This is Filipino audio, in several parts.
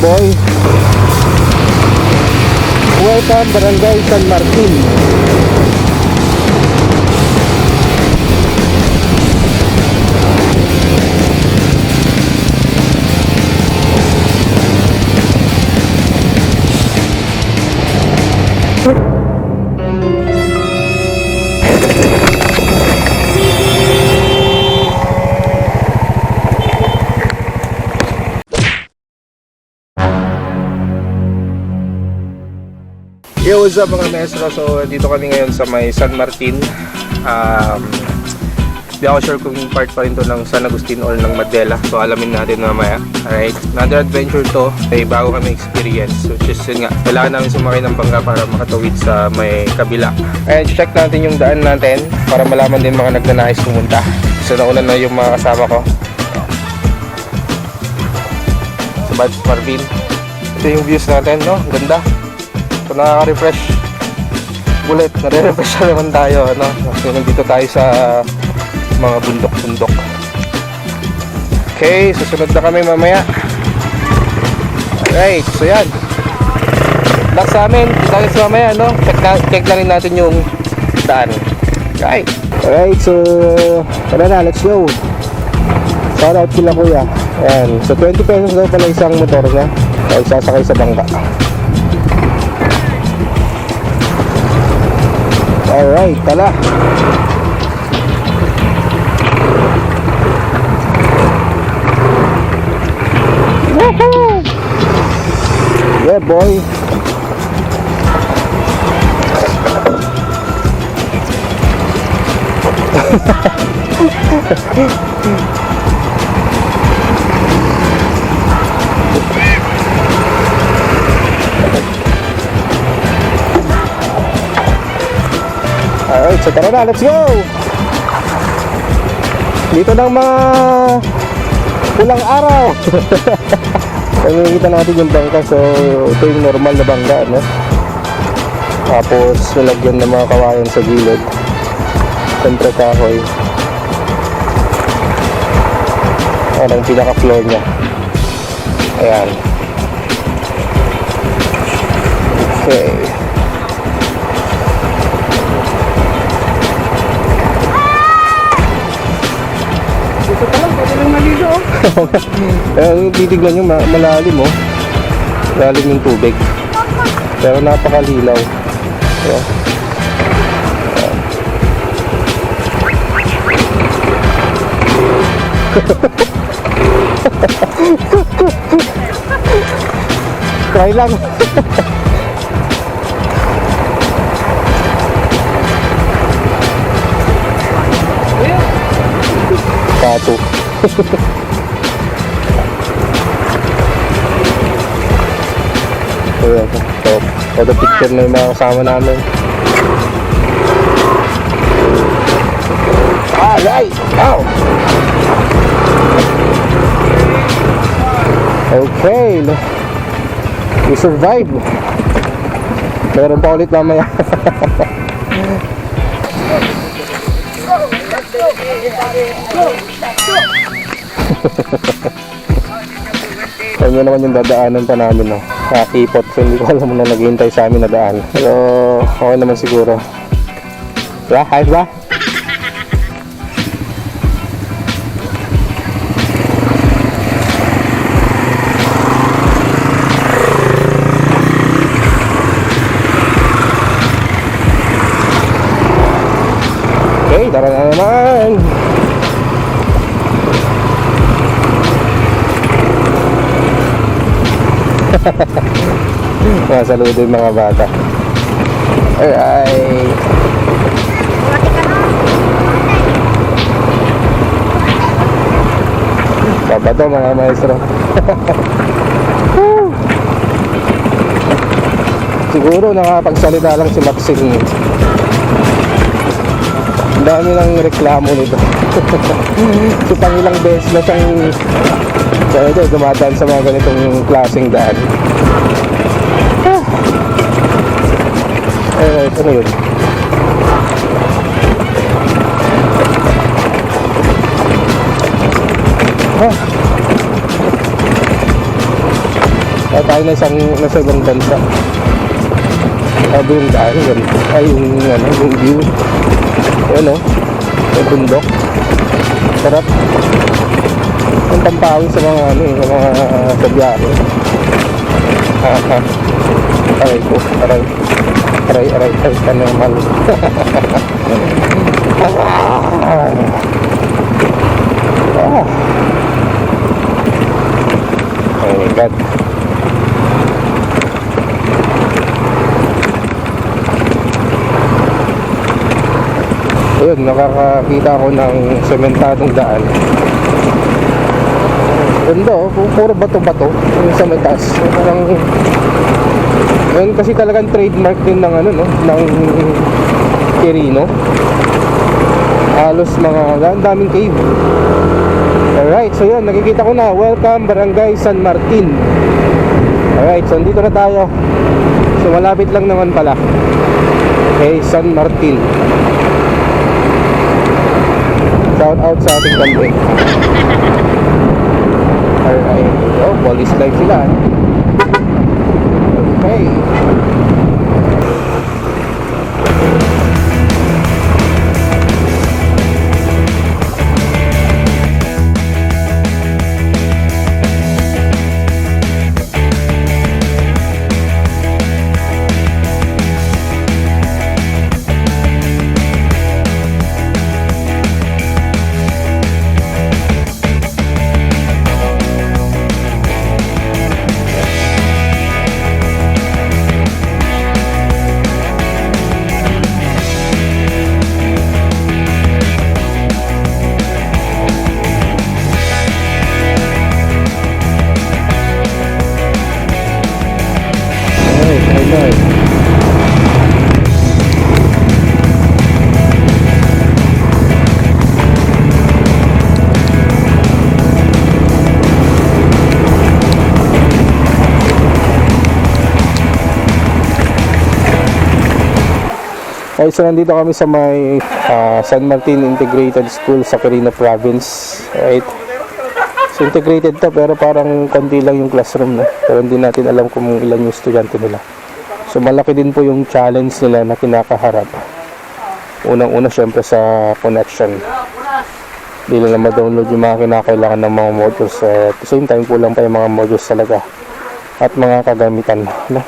boy. Welcome Barangay San Martin. Yo, what's up mga maestro? So, dito kami ngayon sa may San Martin. Di ako sure kung part pa rin to ng San Agustin or ng Mandela. So, alamin natin mamaya. Alright, another adventure to. May bago kami experience. Which is yun nga, kailangan namin sumakay ng bangka para makatawid sa may kabila. And check natin yung daan natin para malaman din mga nagnanais pumunta. So, nauna na yung mga kasama ko. Sa Bad Marvin. Ito yung views natin, no? Ganda. So nakaka-refresh ulit, nare-refresh na naman tayo, ano? Kasi nandito tayo sa mga bundok-bundok. Okay, susunod na kami mamaya. Alright, so yan, back sa amin, kita sa mamaya, no? Check na rin natin yung daan. Okay. Alright, so tara na, let's go. Shout out kila kuya. Ayan, so 20 pesos daw pala isang motor niya ay sasakay sa bangka. Alright, tala. Woohoo! Yeah, boy. Alright, so tara na, let's go! Dito ng mga pulang araw. Nakikita natin yung bangka. So ito yung normal na bangka, no? Tapos nilagyan ng mga kawayan sa gilid. Siyempre kahoy. Ayan ang pinaka-floor nya. Ayan. Okay. Ito lang, pwede lang maligo. Titignan nyo, malalim, oh. Malalim yung tubig. Pero napakalinaw. Ayan. Try lang. Pato. Ayan, so, photo picture na yung mga kasama namin. Alright! Wow! Okay, we survive. Meron pa ulit mamaya. Alam nyo naman yung dadaanan pa namin, no? Nakakipot, so hindi ko alam na naghihintay sa amin na daan. Pero okay naman siguro. Diba? Ayos ba? Okay, tara na naman. Saludo yung mga bata. Alright. Babato mga maestro. Siguro nakapagsalita lang si Maxine. Ang dami ng reklamo nito. So pangilang beses na siyang dumadaan sa mga ganitong klaseng daan. Ano yun? Tayo na nasa ibang bansa. Sabi yung daan, ay yung view. Ayan o, yung bundok. Sarap. Ang pampawin sa mga sa biyahe. Aray ko, aray. Aray, normal. Oh my God. Ayun, nakakakita ako ng sementadong daan. Ganda oh, puro bato-bato yung sa may taas. Parang yun kasi talagang trademark din ng ng Quirino. Halos ang daming cave. Alright, so yun, nakikita ko na. Welcome Barangay San Martin. Alright, so dito na tayo. So malapit lang naman pala kay San Martin. Shout out sa ating country. Alright, oh, police life sila. Okay. Okay, so nandito kami sa may San Martin Integrated School sa Quirino Province. Right? So integrated to pero parang konti lang yung classroom na. Pero hindi natin alam kung ilan yung estudyante nila. So malaki din po yung challenge nila na kinakaharap. Unang-una syempre sa connection. Hindi nila ma-download yung mga kinakailangan ng mga modules. At the same time kulang pa yung mga modules talaga. At mga kagamitan. No?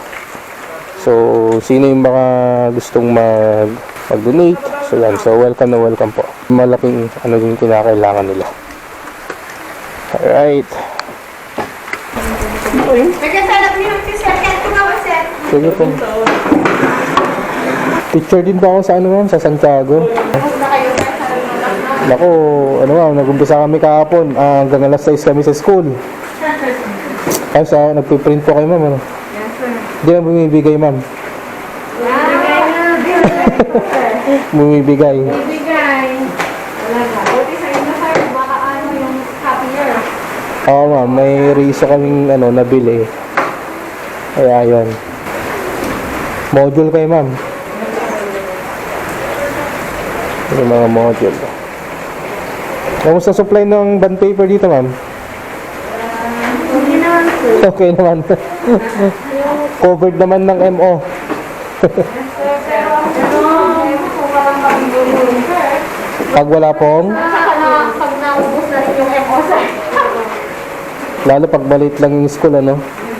So, sino yung mga gustong mag-donate? So, yan. So, welcome na welcome po. Malaking din kinakailangan nila. Alright. Sige po. Picture din po ako sa sa Santiago. Naku, nag-umpisa kami kahapon. Hanggang alas 6 kami sa school. Kasi nagpiprint po kayo, ma'am. Hindi na bumibigay, ma'am. Bumibigay. Buti sa inyo, sir. Baka yung happier. Oo, ma'am. May riso kaming nabili. Kaya yun. Module kayo, ma'am. Yung mga module. Kamusta supply ng bond paper dito, ma'am? Hindi naman po. Okay naman. Covered naman ng MO. Pag wala pong? Pag naubos na yung MO, sir. Lalo pag maliit lang yung school,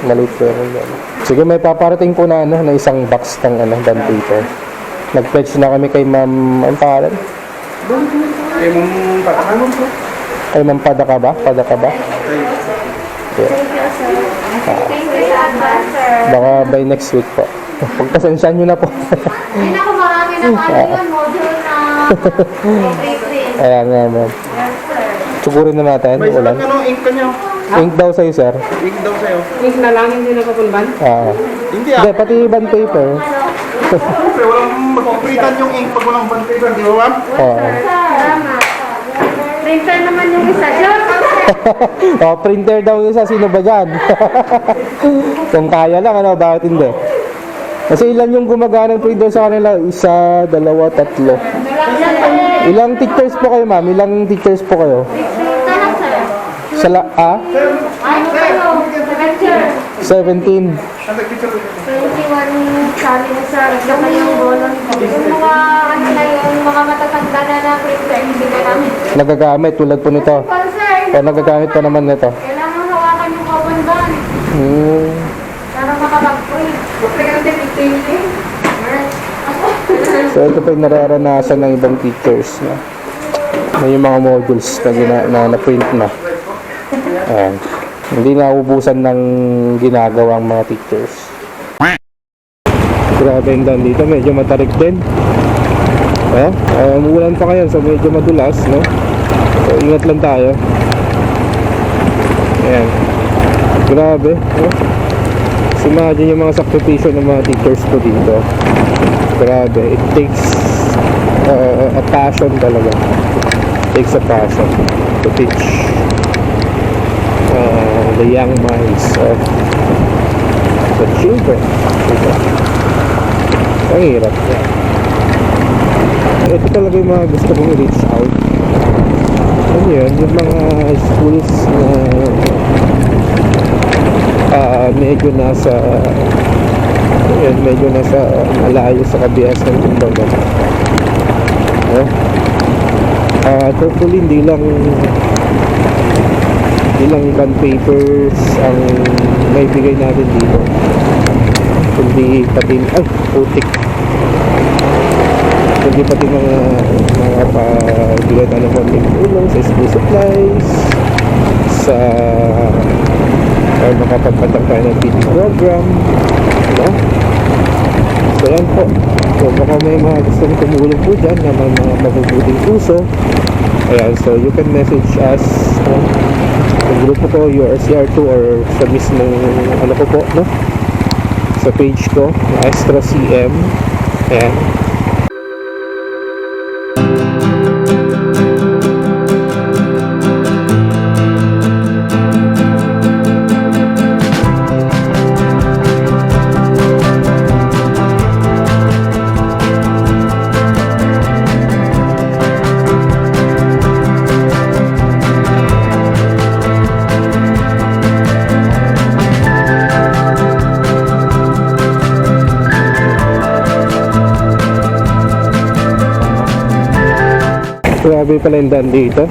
maliit po yun. Sige, may paparating po na, na isang box ng bond paper. Nag-pledge na kami kay ma'am, ang pangalan? Kay mong patakan po. Kay ma'am Padaka ba? Padaka ba? Yeah. Thank you, sir. Thank you sa advance, sir. Baka by next week po. Pagpasensyahan nyo na po. Ay, naku, marami na yun. Module na preprint. Ayan nga, ma'am. Yes, sir. Sukurin na natin. May Ulan. isang ink ka niyo. Ink daw sa'yo, sir. Ink daw sa'yo. Ink na lang, hindi na papunban. Hindi Hindi, pati bond paper. Siyempre, walang magpipritan yung ink pag walang bond paper, di ba, ma'am? Salamat. Printer naman yung isa. Printer daw yung isa. Sino ba dyan? Kung kaya lang, bakit hindi? Kasi ilan yung gumagana ng printer sa kanila? Isa, dalawa, tatlo. Ilang teachers po kayo, ma'am? Ilang teachers po kayo? Printer lang, sir. Ay, Ay, kayo. Second, sir. Ang 21 sabi na sa saka yung bolon. Yung mga ano na yun, mga matatanda na printer, hindi na namin. nagagamit tulad po nito. Concern. O nagagamit pa naman nito. Kailangan hawakan yung open ban para makapag-print. Print ka din, picture. So ito po yung nararanasan ng ibang teachers na may mga modules na print na. Ayan. Hindi naubusan ng ginagawa ang mga teachers. Grabe yung daan dito, medyo matarik din. Umulan pa ngayon, so medyo madulas, no? So, ingat lang tayo. Ayan. Grabe, no? So, imagine yung mga sakripisyo ng mga teachers ko dito. Grabe, it takes a passion talaga. It takes a passion to teach the young minds of the children. Diba? Ang hirap. Ito talaga yung mga gusto kong reach out. Ano yun? Yung mga schools na medyo nasa malayo sa kabiyasan kumbaga. Hopefully hindi lang bond papers ang may bigay natin dito, kundi pati putik, kundi pati mga pagbigay tayo ng konting tulong sa school supplies, sa makapagpatak tayo ng feeding program, diba? So yan po. So baka may mga gusto nyo tumulong po dyan na may mga mabubuting puso. Ayan, so you can message us sa grupo ko, URCR2, or sa mismong ano ko po, no? Sa page ko, Astra CM. Ayan. Grabe pala yung daan dito.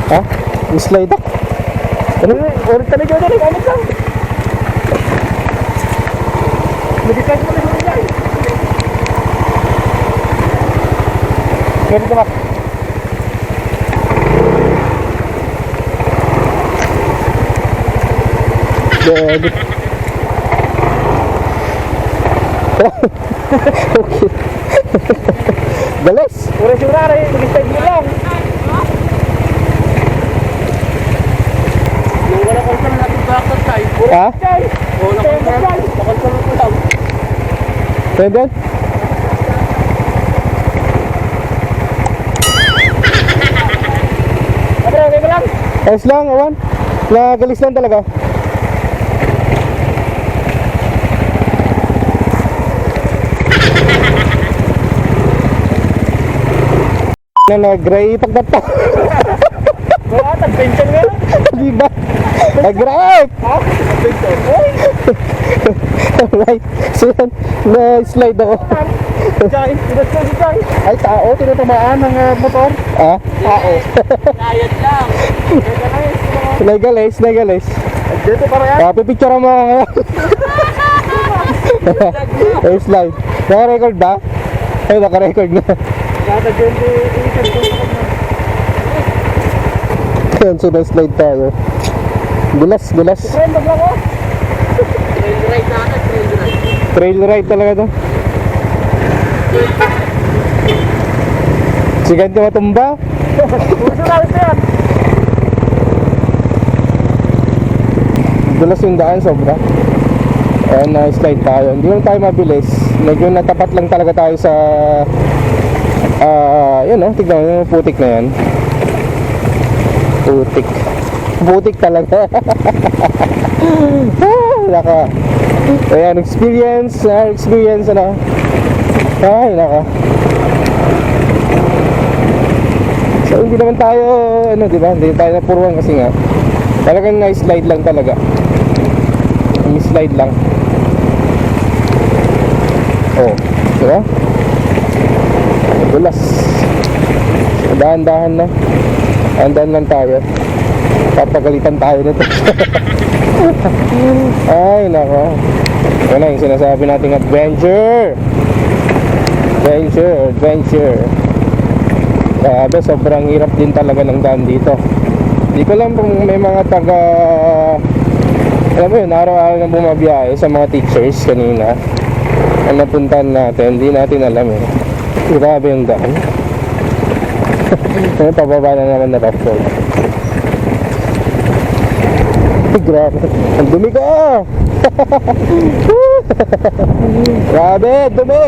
Ha? Slide up. Ano yun? Orin talaga yun. Ano lang? Mag-slide mo na yun yan. Ganito ba? Ganito. Okay. Galas. Oras yung rara eh. Mag-slide mo lang. Ha? Wala ko lang. Makontrol ko lang. Pwede? Okay lang. Ayos lang, awan. Nagalis lang talaga. Nag-gray pagkata. Wala, tag-pension nga. Diba? Nag-gripe! Ha? Nag-pension? Right. So yan, na-slide ako. Jai, pinasal si Jai. Ay, tao, tinatamaan ng motor. Ah? Tao. Nayad lang. Nagalis, nagalis. Dito para yan. Pipicture mo ako ngayon. Ay, slide. Naka-record ba? Ay, naka-record na. Ayan, so na-slide tayo. Gulas, gulas. Trail ride na agad, trail ride. Trail ride talaga to. Sigan ka matumba? Puso na ito yan. Madulas yung daan sobra. Ayan, na-slide tayo. Hindi lang tayo mabilis. Medyo natapat lang talaga tayo sa yun oh, tignan mo yung putik na yan. Putik talaga. Naka. Ayan, experience ano. Ay, naka. So hindi naman tayo ano, di ba? Hindi tayo napuruan kasi nga talagang na-slide lang talaga. Slide lang. Oh, di ba? Madulas. Dahan-dahan na. Dahan lang tayo. Papagalitan tayo nito. Ay, nako. Yan na yung sinasabi nating adventure. Adventure. Grabe, sobrang hirap din talaga ng daan dito. Hindi ko lang kung may mga taga, alam mo yun, araw-araw na bumabiyahe sa mga teachers kanina ang napuntahan natin, hindi natin alam eh. Grabe yung daan. Pababa na naman na rough road. Grabe, ang dumi ka! Grabe, dumi!